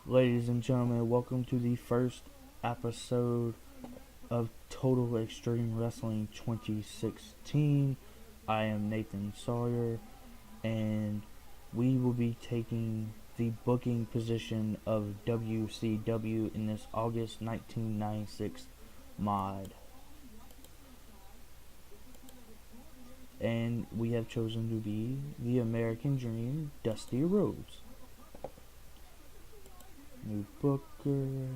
Ladies and gentlemen, welcome to the first episode of Total Extreme Wrestling 2016. I am Nathan Sawyer, and we will be taking the booking position of WCW in this August 1996 mod. And we have chosen to be the American Dream, Dusty Rhodes. New Booker.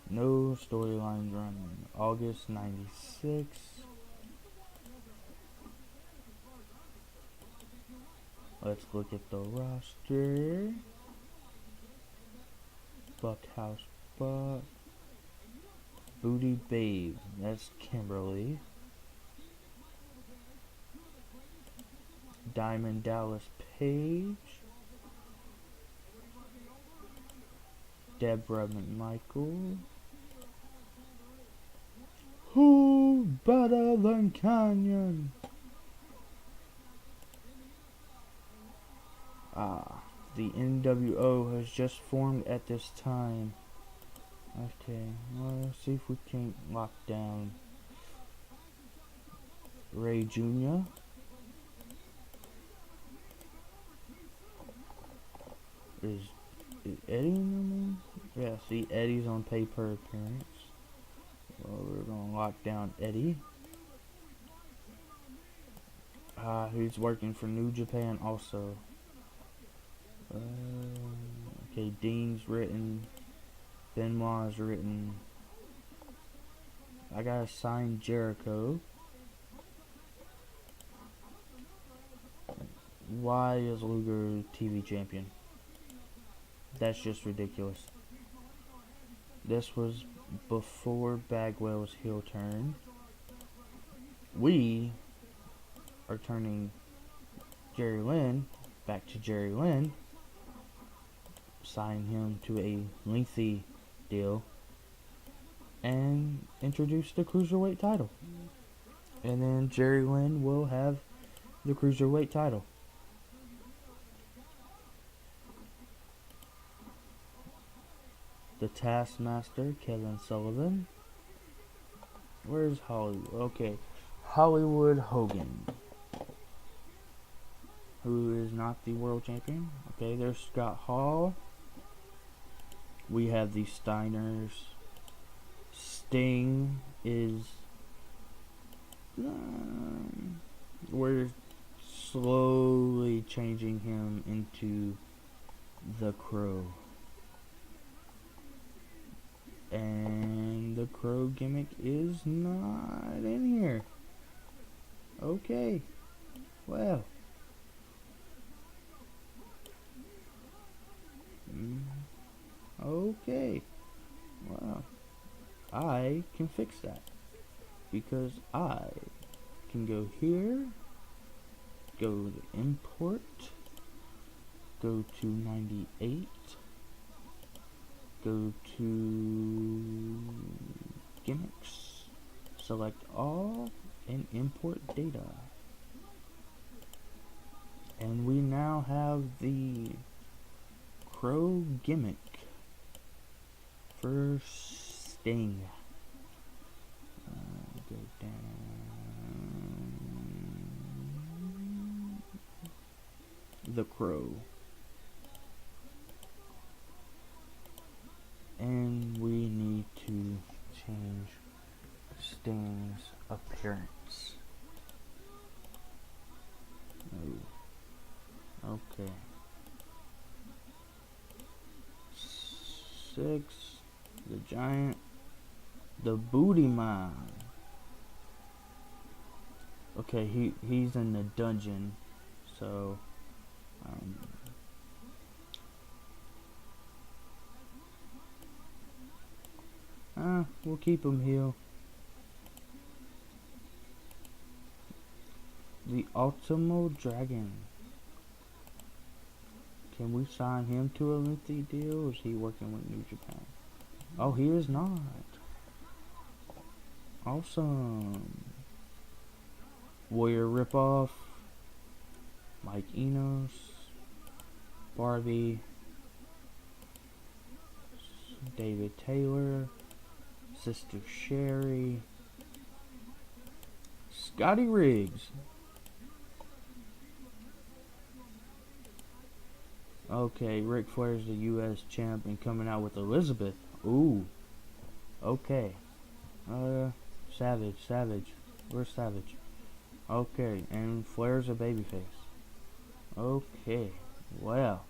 No storylines running. August 96. Let's look at the roster. Buckhouse Buck. Booty Babe. That's Kimberly. Diamond Dallas Page. Deborah McMichael. Who better than Canyon? The NWO has just formed at this time. Okay, well, let's see if we can lock down Ray Jr. Is Eddie in there? Yeah, see, Eddie's on pay per appearance. Well, we're gonna lock down Eddie. He's working for New Japan also. Okay, Dean's written. Benoit's written. I gotta sign Jericho. Why is Luger TV champion? That's just ridiculous. This was before Bagwell's heel turn. We are turning Jerry Lynn back to Jerry Lynn, sign him to a lengthy deal, and introduce the Cruiserweight title. And then Jerry Lynn will have the Cruiserweight title. The Taskmaster, Kevin Sullivan. Where's Hollywood? Okay, Hollywood Hogan, who is not the world champion. Okay, there's Scott Hall. We have the Steiners. Sting is... we're slowly changing him into the Crow. And the Crow gimmick is not in here. Okay. Well. Okay. Well. I can fix that. Because I can go here. Go to import. Go to 98. Go to gimmicks, select all, and import data. And we now have the Crow gimmick for Sting. Go down. The Crow. And we need to change Sting's appearance. Oh. Okay. 6. The Giant. The Booty Man. Okay, he's in the dungeon. So, we'll keep him here. The Ultimo Dragon. Can we sign him to a lengthy deal, or is he working with New Japan? Oh, he is not. Awesome. Warrior Ripoff, Mike Enos, Barbie, David Taylor, Sister Sherry, Scotty Riggs. Okay, Ric Flair's the U.S. champ and coming out with Elizabeth. Ooh. Okay. Savage. Where's Savage? Okay, and Flair's a babyface. Okay. Well.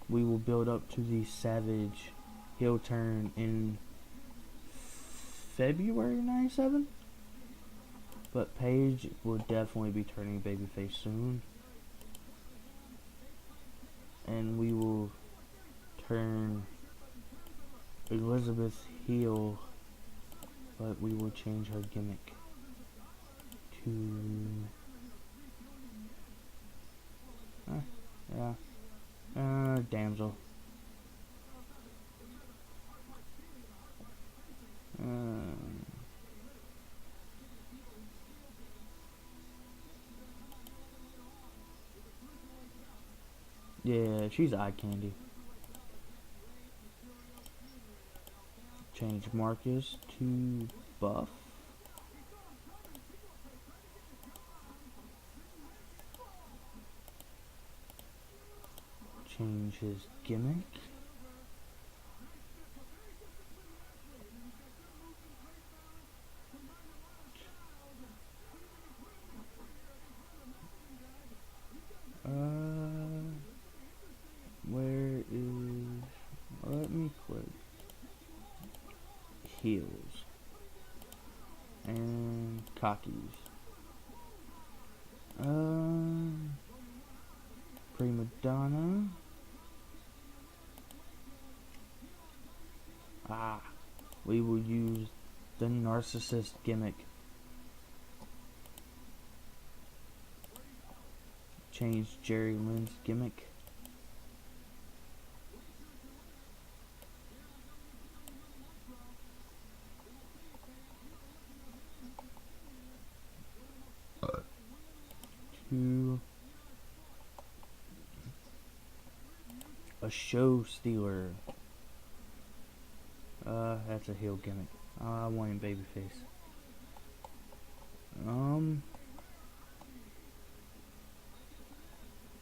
We will build up to the Savage heel turn in February 97. But Paige will definitely be turning babyface soon. And we will turn Elizabeth heel, but we will change her gimmick to damsel. Yeah, she's eye candy. Change Marcus to buff. Change his gimmick. Where is... Let me click. Heels. And cockies. Prima Donna. We will use the narcissist gimmick. Change Jerry Lynn's gimmick. To a show stealer. That's a heel gimmick. I want him babyface.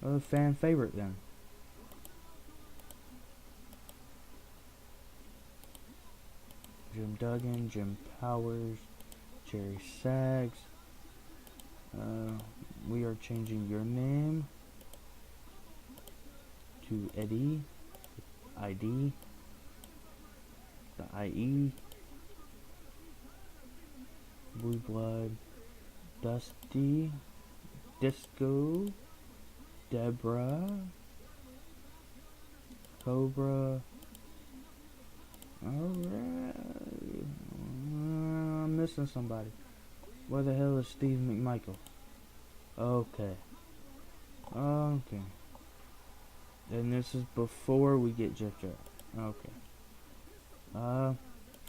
A fan favorite then. Jim Duggan, Jim Powers, Jerry Sags. We are changing your name to Eddie. ID. The IE. Blue Blood. Dusty. Disco. Deborah. Cobra. Alright. I'm missing somebody. Where the hell is Steve McMichael? Okay. Okay. And this is before we get Jeff Jarrett. Okay.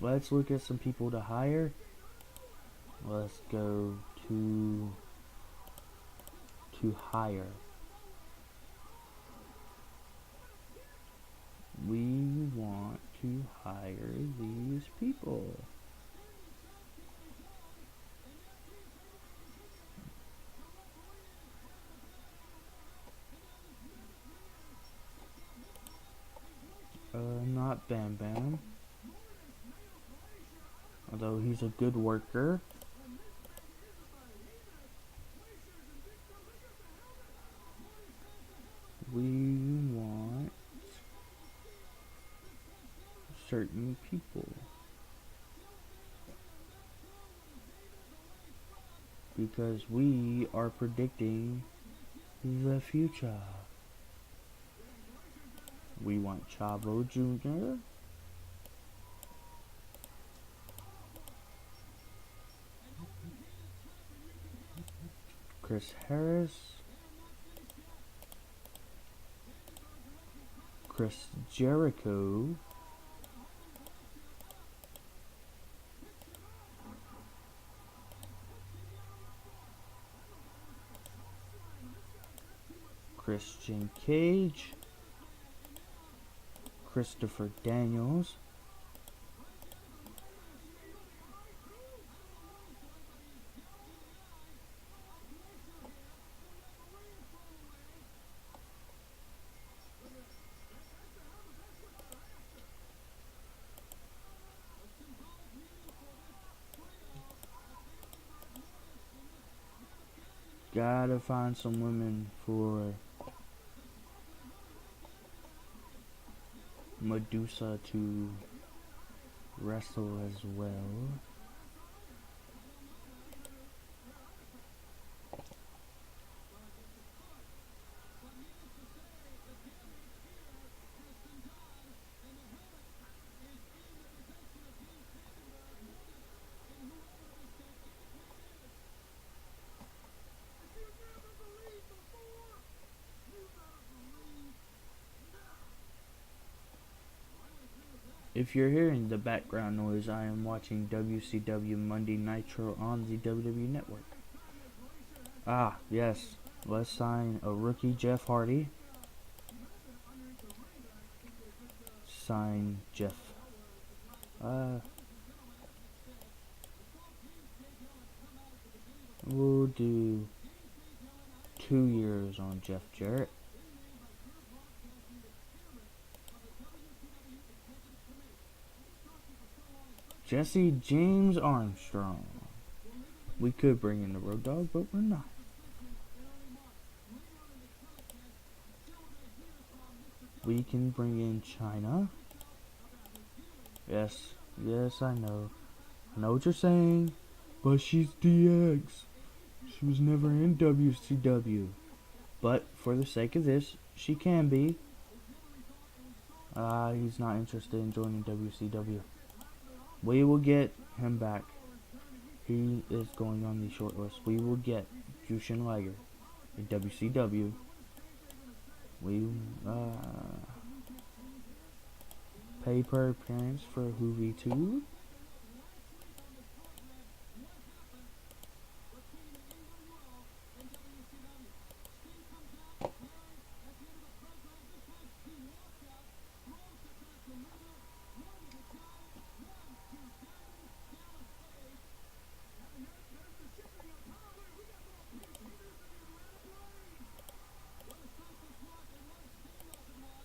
Let's look at some people to hire. Let's go to hire. We want to hire these people. Not Bam Bam. Although he's a good worker. We want certain people. Because we are predicting the future. We want Chavo Jr. Chris Harris. Chris Jericho. Christian Cage, Christopher Daniels, gotta find some women for Medusa to wrestle as well. If you're hearing the background noise, I am watching WCW Monday Nitro on the WWE Network. Ah, yes. Let's sign a rookie Jeff Hardy. Sign Jeff. We'll do 2 years on Jeff Jarrett. Jesse James Armstrong. We could bring in the Road Dogg, but we're not. We can bring in China. Yes, I know. I know what you're saying, but she's DX. She was never in WCW. But for the sake of this, she can be. He's not interested in joining WCW. We will get him back. He is going on the short list. We will get Jushin Liger in WCW. We pay per appearance for Hoovy 2.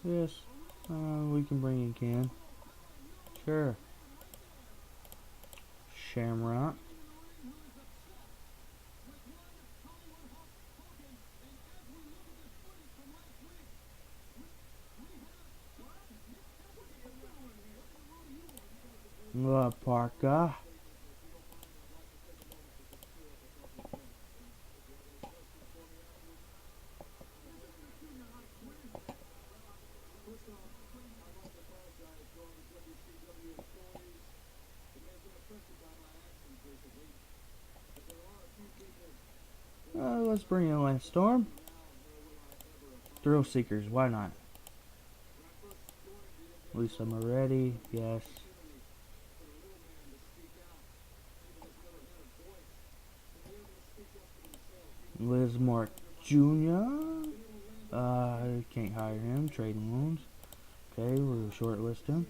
Yes, we can bring in Ken. Sure. Shamrock. La Parka. Let's bring in Lance Storm. Thrill Seekers, why not? Lisa Moretti, yes. Liz Mark Jr. Can't hire him. Trading loans. Okay, we'll shortlist him.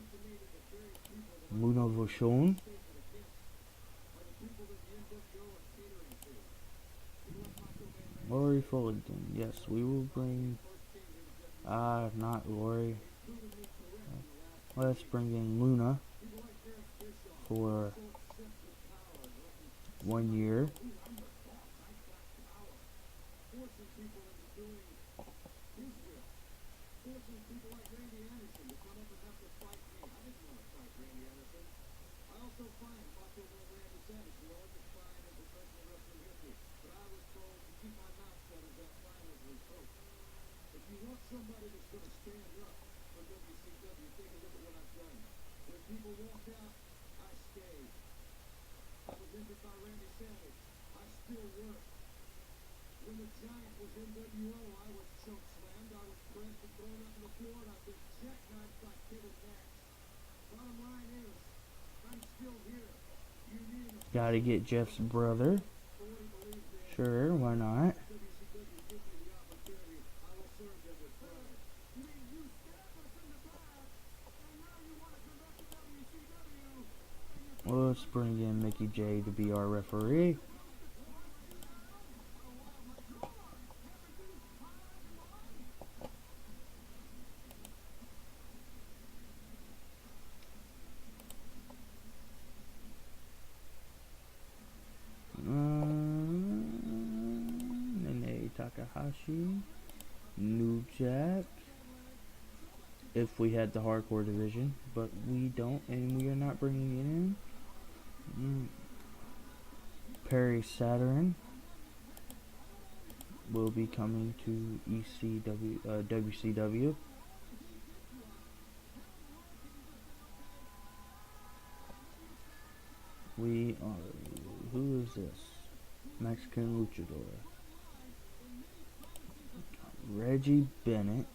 Muno Voshon. Lori Fullerton. Yes, we will bring. Not Lori. Let's bring in Luna for 1 year. Somebody that's going to stand up for WCW. Take a look at what I've done. When people walk out, I stay. I was injured by Randy Savage. I still work. When the Giant was in WO, I was choke slammed. I was pressed and thrown up on the floor, and I've been jackknifed by Kevin Nash. Bottom line is, I'm still here. You need a Gotta get Jeff's brother. Sure, why not? WCW give me the opportunity. I will serve Let's bring in Mickey J to be our referee. Nene Takahashi, New Jack. If we had the hardcore division, but we don't, and we are not bringing it in. Perry Saturn will be coming to WCW. We are. Who is this? Mexican luchador. Reggie Bennett.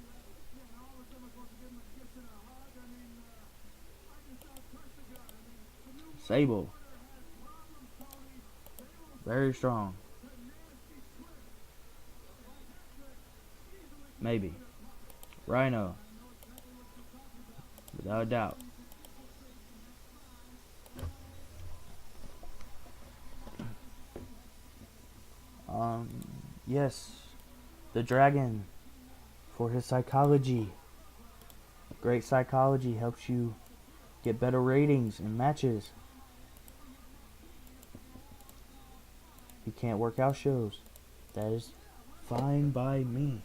Sable. Very strong. Maybe. Rhino. Without a doubt. Yes. The Dragon. For his psychology. Great psychology helps you get better ratings in matches. He can't work out shows. That is fine by me.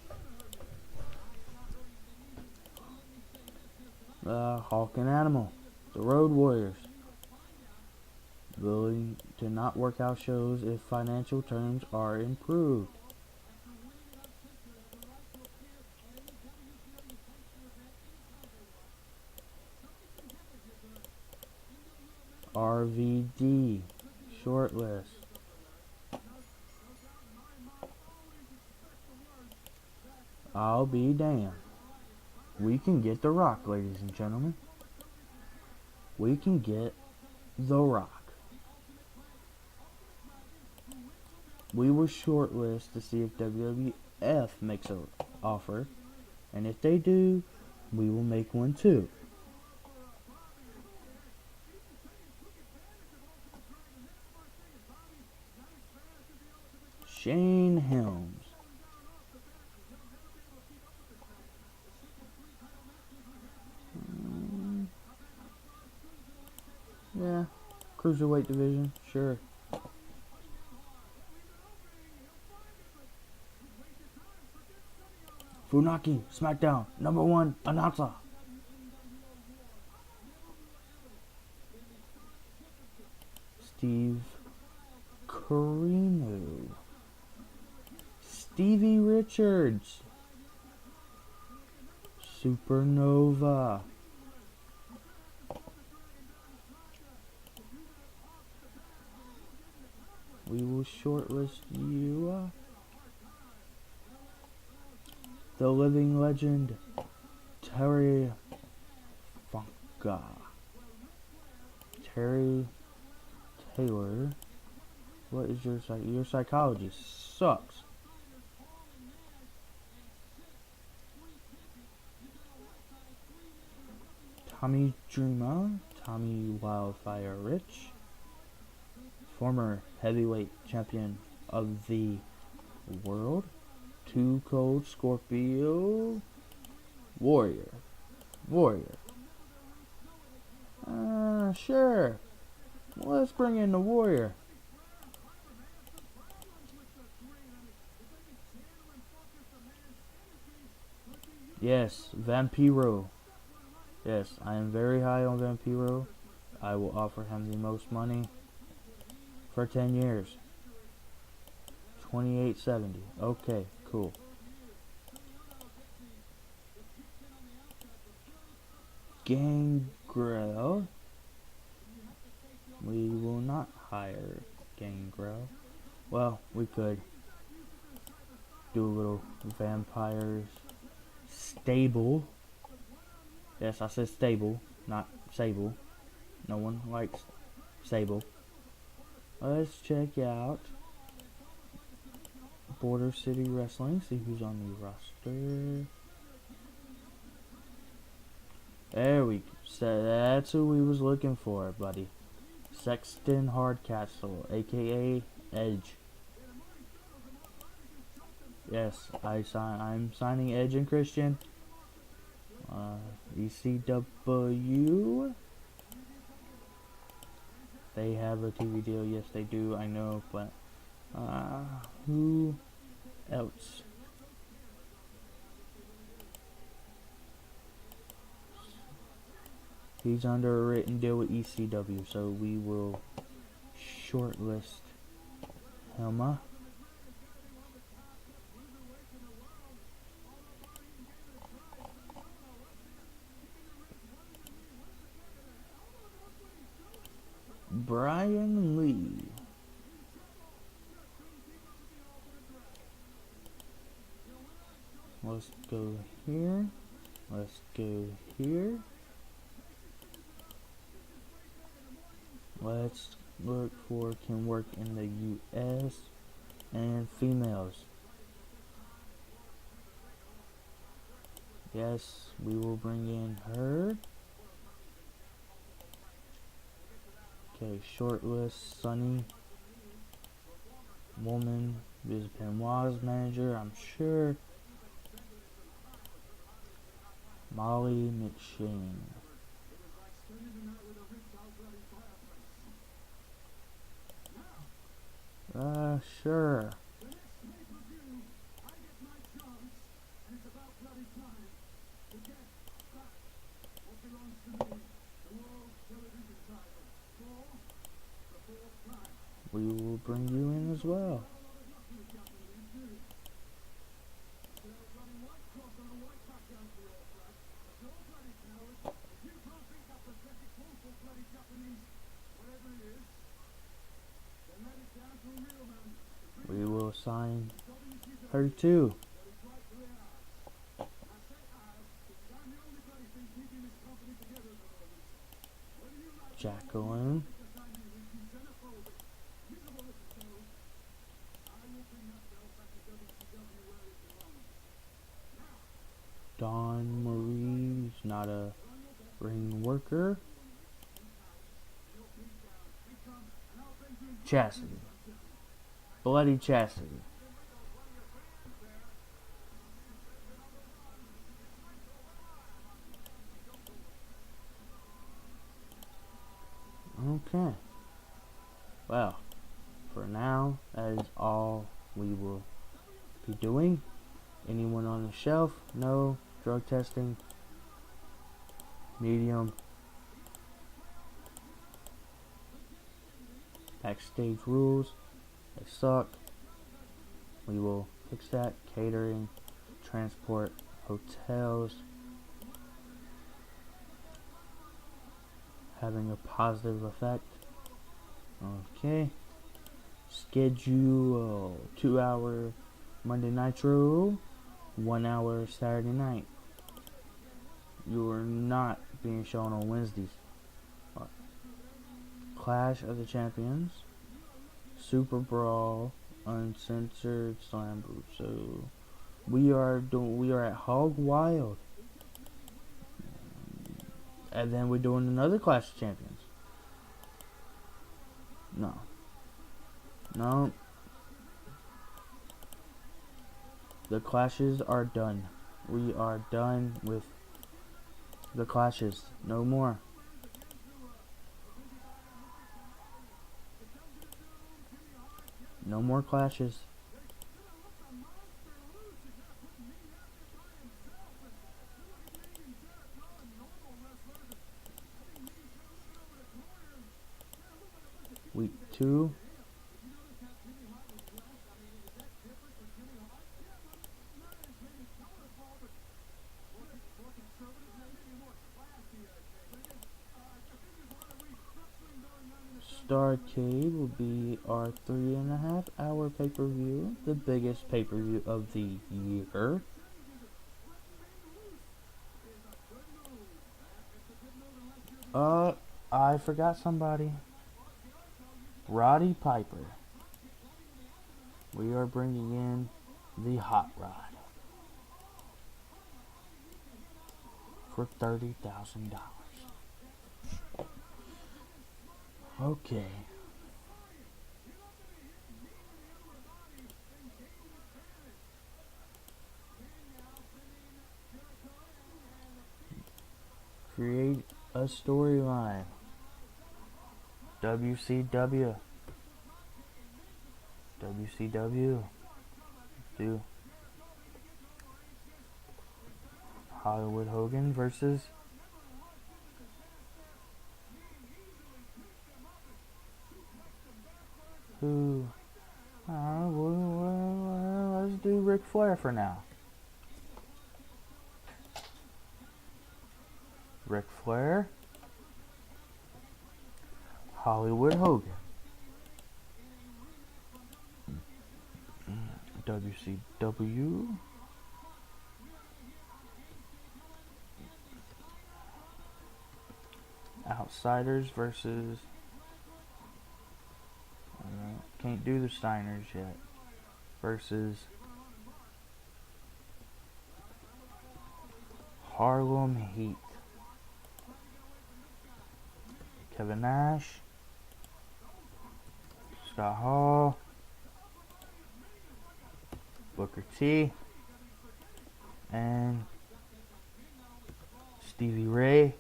Hawk and Animal. The Road Warriors. Willing to not work out shows if financial terms are improved. RVD. Shortlist. I'll be damned. We can get The Rock, ladies and gentlemen. We can get The Rock. We will shortlist to see if WWF makes an offer. And if they do, we will make one too. Shane Helms. Yeah, cruiserweight division, sure. Funaki, SmackDown, #1 announcer. Steve Corino. Stevie Richards. Supernova. We will shortlist you. The living legend, Terry Funka. Terry Taylor. What is your psychology sucks. Tommy Dreamer, Tommy Wildfire Rich. Former heavyweight champion of the world. Too Cold Scorpio. Warrior. Sure. Let's bring in the Warrior. Yes, Vampiro. Yes, I am very high on Vampiro. I will offer him the most money for 10 years. $28.70. Okay, cool. Gangrel. We will not hire Gangrel. Well, we could do a little vampires stable. Yes, I said stable, not sable. No one likes sable. Let's check out Border City Wrestling, see who's on the roster. There we go. So that's who we was looking for, buddy. Sexton Hardcastle, aka Edge. Yes, I'm signing Edge and Christian. ECW. They have a TV deal. Yes, they do. I know, but who else? He's under a written deal with ECW, so we will shortlist him. Brian Lee. Let's go here. Let's go here. Let's look for can work in the US and females. Yes, we will bring in her. Okay, shortlist Sunny. Woman is Benoit's manager, I'm sure. Molly McShane. Sure. We will bring you in as well. We will sign her too. Jacqueline. Dawn Marie's not a ring worker. Chastity. Bloody Chastity. Okay. Well, for now, that is all we will be doing. Anyone on the shelf? No. Drug testing. Medium. Backstage rules. They suck. We will fix that. Catering. Transport. Hotels. Having a positive effect. Okay. Schedule 2-hour Monday Nitro, 1 hour Saturday night. You are not being shown on Wednesdays. Clash of the Champions, Super Brawl, Uncensored Slam Group. So we are at Hog Wild, and then we're doing another Clash of Champions. No. The clashes are done. We are done with the clashes. No more. No more clashes. Week 2. Starcade will be our 3.5-hour pay-per-view, the biggest pay-per-view of the year. I forgot somebody. Roddy Piper. We are bringing in the Hot Rod for $30,000. Okay. Create a storyline. WCW. WCW. Do Hollywood Hogan versus who? Let's do Ric Flair for now. Ric Flair. Hollywood Hogan. WCW. Outsiders versus. Can't do the Steiners yet. Versus Harlem Heat. Kevin Nash. Scott Hall. Booker T. And Stevie Ray.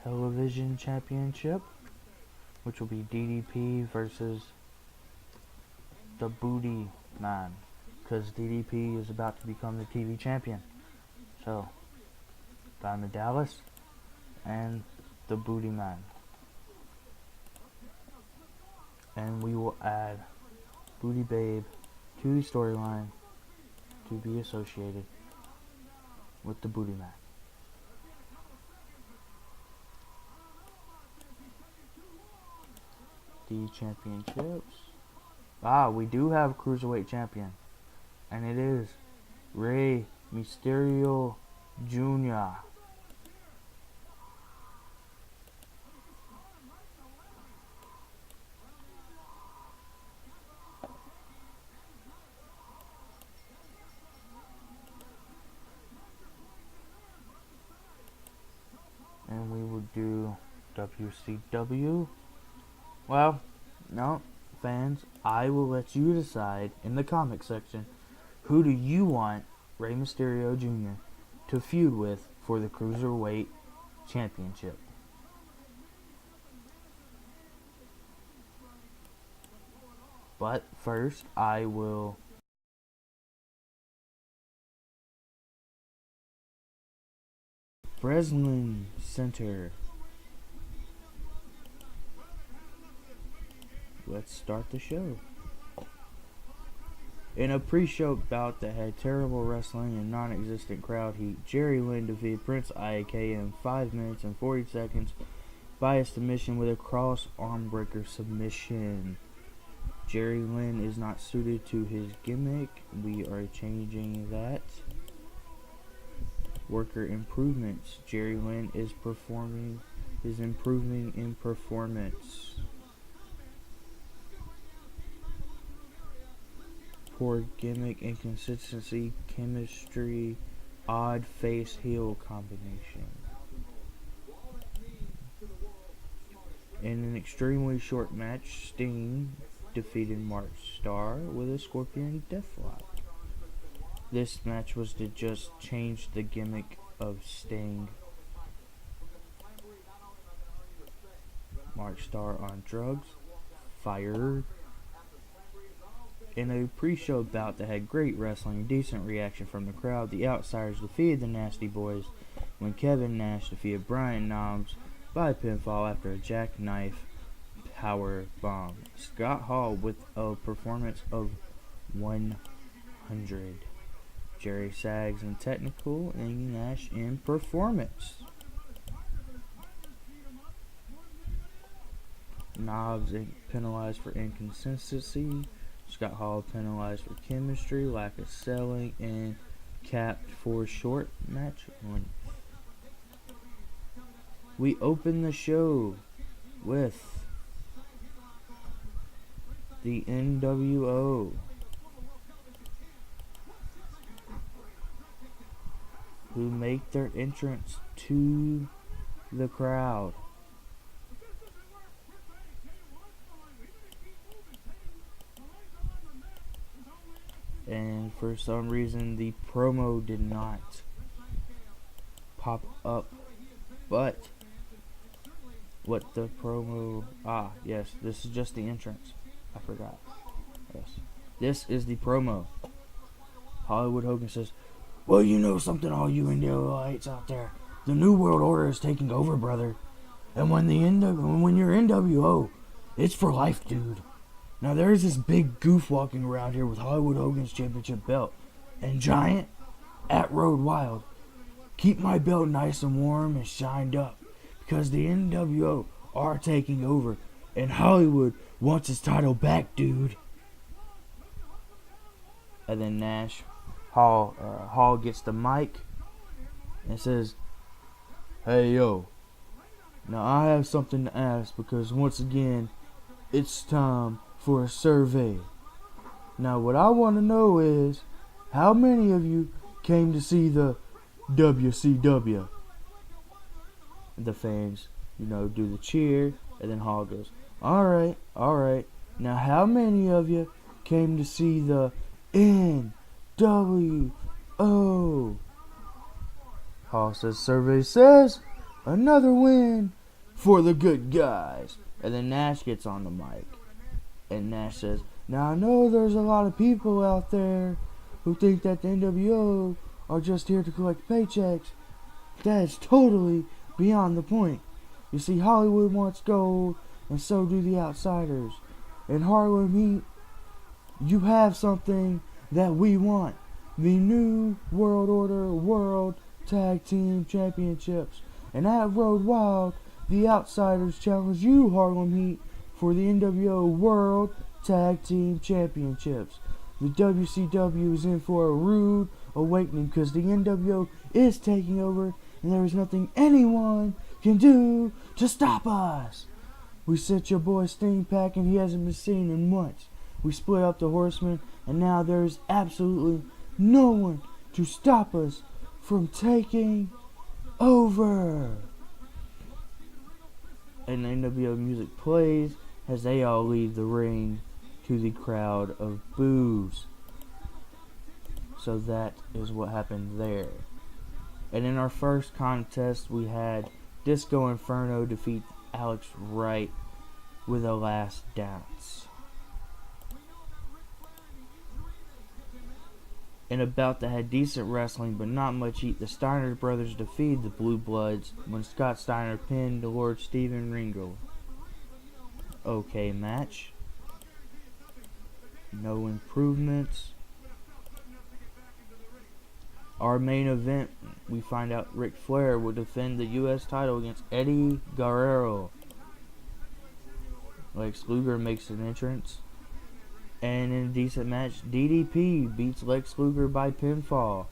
Television Championship, which will be DDP versus the Booty Man, because DDP is about to become the TV champion. So, Diamond Dallas and the Booty Man. And we will add Booty Babe to the storyline to be associated with the Booty Man. The championships. We do have a Cruiserweight champion. And it is Rey Mysterio Jr. And we will do WCW. Well, no, fans, I will let you decide in the comment section, who do you want Rey Mysterio Jr. to feud with for the Cruiserweight Championship? But first, I will Breslin Center. Let's start the show. In a pre-show bout that had terrible wrestling and non-existent crowd heat, Jerry Lynn defeated Prince Iak in 5 minutes and 40 seconds by a submission with a cross armbreaker submission. Jerry Lynn is not suited to his gimmick. We are changing that. Worker improvements. Jerry Lynn is improving in performance. Poor gimmick, inconsistency, chemistry, odd face heel combination. In an extremely short match, Sting defeated Mark Starr with a Scorpion Deathlock. This match was to just change the gimmick of Sting. Mark Starr on drugs, fired. In a pre-show bout that had great wrestling and decent reaction from the crowd, the Outsiders defeated the Nasty Boys when Kevin Nash defeated Brian Knobbs by pinfall after a jackknife power bomb. Scott Hall with a performance of 100. Jerry Sags in technical and Nash in performance. Knobbs penalized for inconsistency. Scott Hall penalized for chemistry, lack of selling, and capped for short match length. We open the show with the NWO, who make their entrance to the crowd. And for some reason the promo did not pop up, but what the promo, yes, this is just the entrance, I forgot, yes, this is the promo. Hollywood Hogan says, well, you know something, all you NWOites out there, the New World Order is taking over, brother, and when you're NWO, it's for life, dude. Now there's this big goof walking around here with Hollywood Hogan's championship belt, and Giant at Road Wild, keep my belt nice and warm and shined up, because the NWO are taking over, and Hollywood wants his title back, dude. And then Hall gets the mic and says, hey yo, now I have something to ask, because once again, it's time for a survey. Now what I want to know is, how many of you came to see the WCW? The fans, do the cheer, and then Hall goes, alright, now how many of you came to see the NWO? Hall says, survey says, another win for the good guys. And then Nash gets on the mic, and Nash says, now I know there's a lot of people out there who think that the NWO are just here to collect paychecks. That's totally beyond the point. You see, Hollywood wants gold, and so do the outsiders. In Harlem Heat, you have something that we want. The New World Order World Tag Team Championships. And at Road Wild, the outsiders challenge you, Harlem Heat, for the NWO World Tag Team Championships. The WCW is in for a rude awakening, because the NWO is taking over, and there is nothing anyone can do to stop us. We sent your boy Sting packing, he hasn't been seen in months. We split up the Horsemen, and now there is absolutely no one to stop us from taking over. And NWO music plays as they all leave the ring to the crowd of boos. So that is what happened there. And in our first contest, we had Disco Inferno defeat Alex Wright with a last dance. In a bout that had decent wrestling but not much heat, the Steiner brothers defeated the Blue Bloods when Scott Steiner pinned Lord Steven Ringo. Okay match. No improvements. Our main event, we find out Ric Flair will defend the U.S. title against Eddie Guerrero. Lex Luger makes an entrance. And in a decent match, DDP beats Lex Luger by pinfall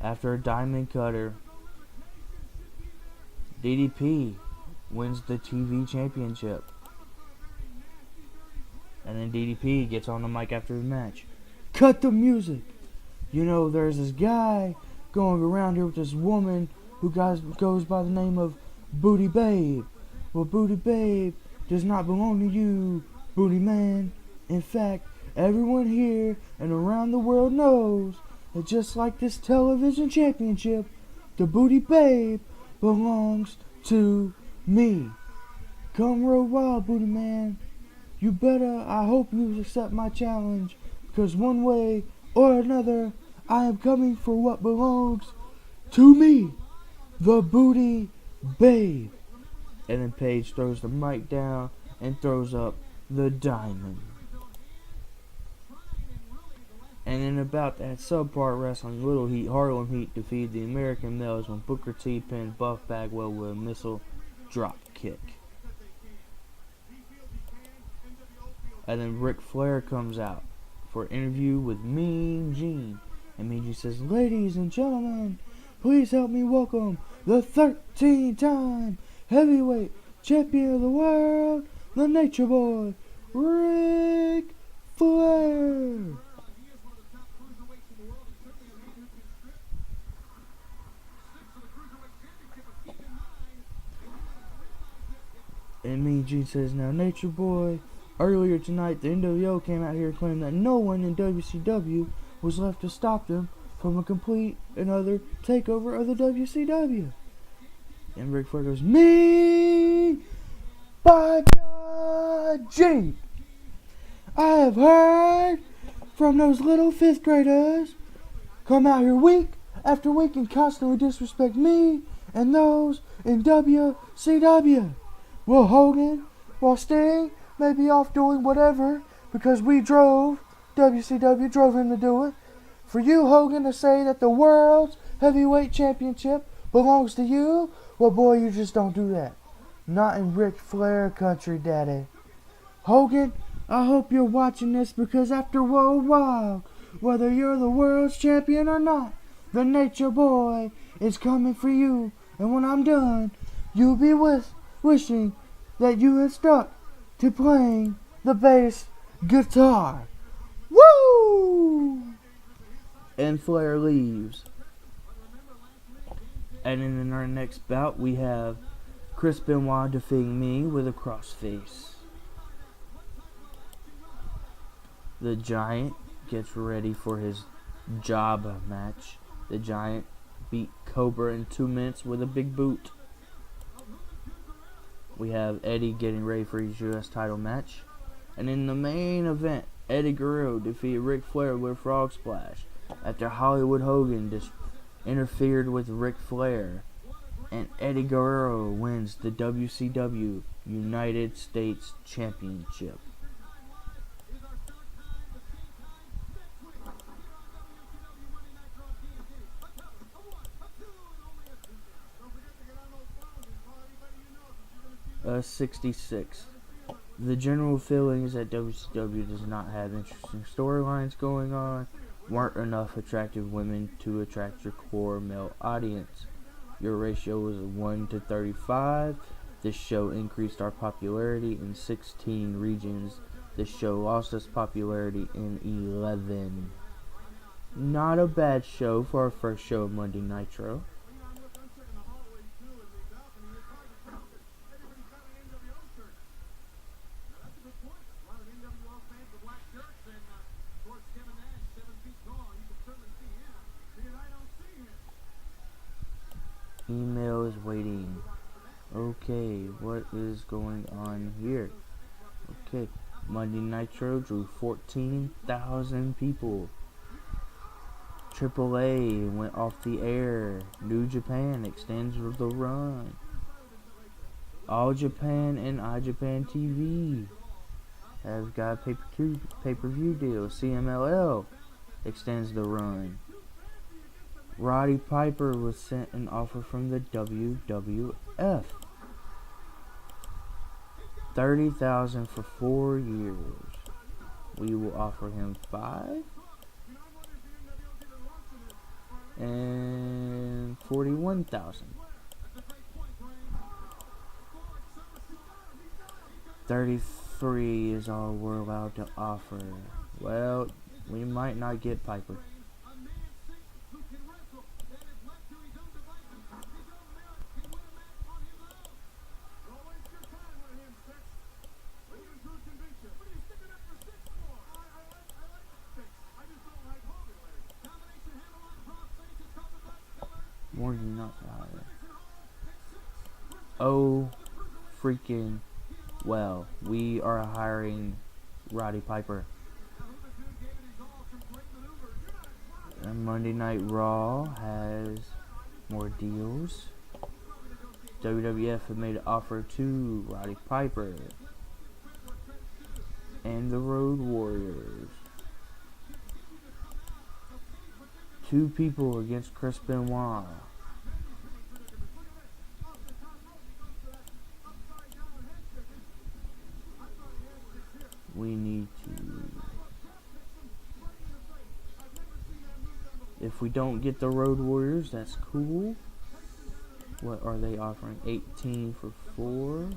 after a diamond cutter. DDP wins the TV championship. And then DDP gets on the mic after the match. Cut the music! There's this guy going around here with this woman who goes by the name of Booty Babe. Well, Booty Babe does not belong to you, Booty Man. In fact, everyone here and around the world knows that just like this television championship, the Booty Babe belongs to me. Come Road Wild, Booty Man. I hope you accept my challenge, because one way or another, I am coming for what belongs to me, the Booty Babe. And then Paige throws the mic down and throws up the diamond. And in about that subpar wrestling, Little Heat, Harlem Heat defeated the American Males when Booker T pinned Buff Bagwell with a missile drop kick. And then Ric Flair comes out for an interview with Mean Gene. And Mean Gene says, ladies and gentlemen, please help me welcome the 13-time heavyweight champion of the world, the Nature Boy, Ric Flair. And Mean Gene says, now, Nature Boy, earlier tonight, the NWO came out here and claimed that no one in WCW was left to stop them from a complete and utter takeover of the WCW. And Ric Flair goes, me, by God, Gene, I have heard from those little 5th graders come out here week after week and constantly disrespect me and those in WCW. Well, Hogan, while Sting may be off doing whatever because WCW drove him to do it, for you, Hogan, to say that the World's Heavyweight Championship belongs to you, well, boy, you just don't do that. Not in Ric Flair country, Daddy. Hogan, I hope you're watching this because after World Wild, whether you're the world's champion or not, the Nature Boy is coming for you. And when I'm done, you'll be wishing that you had stuck to playing the bass guitar. Woo! And Flair leaves. And in our next bout, we have Chris Benoit defeating me with a crossface. The Giant gets ready for his job match. The Giant beat Cobra in 2 minutes with a big boot. We have Eddie getting ready for his U.S. title match. And in the main event, Eddie Guerrero defeated Ric Flair with a frog splash after Hollywood Hogan interfered with Ric Flair. And Eddie Guerrero wins the WCW United States Championship. Uh, 66. The general feeling is that WCW does not have interesting storylines going on, weren't enough attractive women to attract your core male audience. Your ratio was 1 to 35. This show increased our popularity in 16 regions. This show lost us popularity in 11. Not a bad show for our first show of Monday Nitro. Email is waiting. Okay, what is going on here? Okay, Monday Nitro drew 14,000 people. AAA went off the air. New Japan extends the run. All Japan and iJapan TV have got pay-per-view deals. CMLL extends the run. Roddy Piper was sent an offer from the WWF. $30,000 for 4 years. We will offer him 5 and 41,000. 33 is all we're allowed to offer. Well, we might not get Piper. More than not higher. Oh, freaking well. We are hiring Roddy Piper. And Monday Night Raw has more deals. WWF have made an offer to Roddy Piper and the Road Warriors. 2 people against Chris Benoit. We need to... If we don't get the Road Warriors, that's cool. What are they offering? 18 for 4.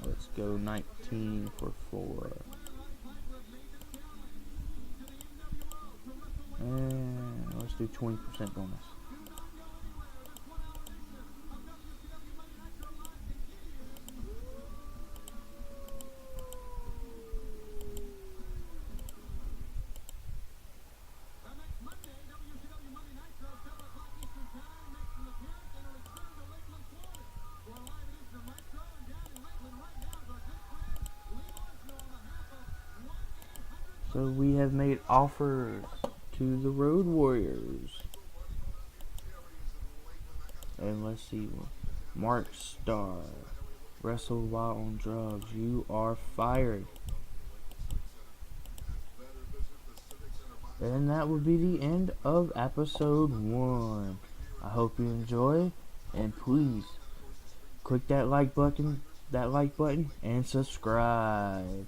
Let's go 19 for 4. to 20% bonus. Next Monday, WCW Monday Nitro, 7 o'clock Eastern Time, makes an appearance and a return to Lakeland, Florida. For a live edition of Nitro, and down in Lakeland right now is our good friend Lee Marshall on behalf of 1-800. So we have made offers to the Road Warriors. And let's see. Mark Starr. Wrestle while on drugs. You are fired. And that would be the end of episode 1. I hope you enjoy, and please click that like button and subscribe.